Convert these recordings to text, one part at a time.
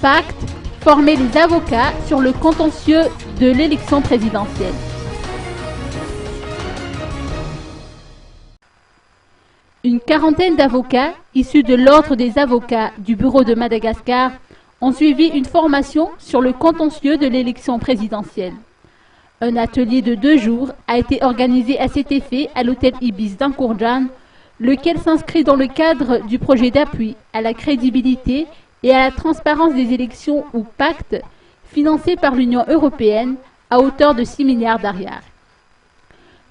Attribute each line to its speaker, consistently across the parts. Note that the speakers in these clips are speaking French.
Speaker 1: Pacte, former les avocats sur le contentieux de l'élection présidentielle. Une quarantaine d'avocats issus de l'Ordre des avocats du Bureau de Madagascar ont suivi une formation sur le contentieux de l'élection présidentielle. Un atelier de 2 jours a été organisé à cet effet à l'hôtel Ibis d'Ankourjan, lequel s'inscrit dans le cadre du projet d'appui à la crédibilité et à la transparence des élections ou pacte, financé par l'Union européenne à hauteur de 6 milliards d'ariars.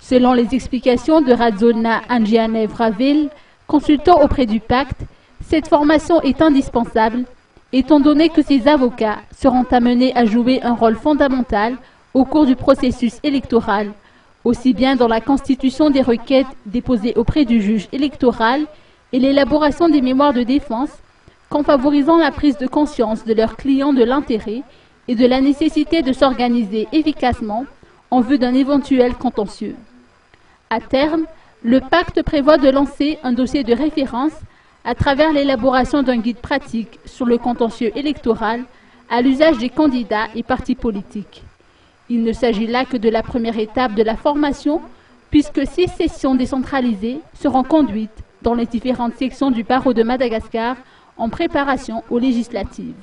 Speaker 1: Selon les explications de Radzona Andjianev-Ravel, consultant auprès du pacte, cette formation est indispensable, étant donné que ces avocats seront amenés à jouer un rôle fondamental au cours du processus électoral, aussi bien dans la constitution des requêtes déposées auprès du juge électoral et l'élaboration des mémoires de défense, qu'en favorisant la prise de conscience de leurs clients de l'intérêt et de la nécessité de s'organiser efficacement en vue d'un éventuel contentieux. À terme, le pacte prévoit de lancer un dossier de référence à travers l'élaboration d'un guide pratique sur le contentieux électoral à l'usage des candidats et partis politiques. Il ne s'agit là que de la première étape de la formation, puisque 6 sessions décentralisées seront conduites dans les différentes sections du barreau de Madagascar en préparation aux législatives.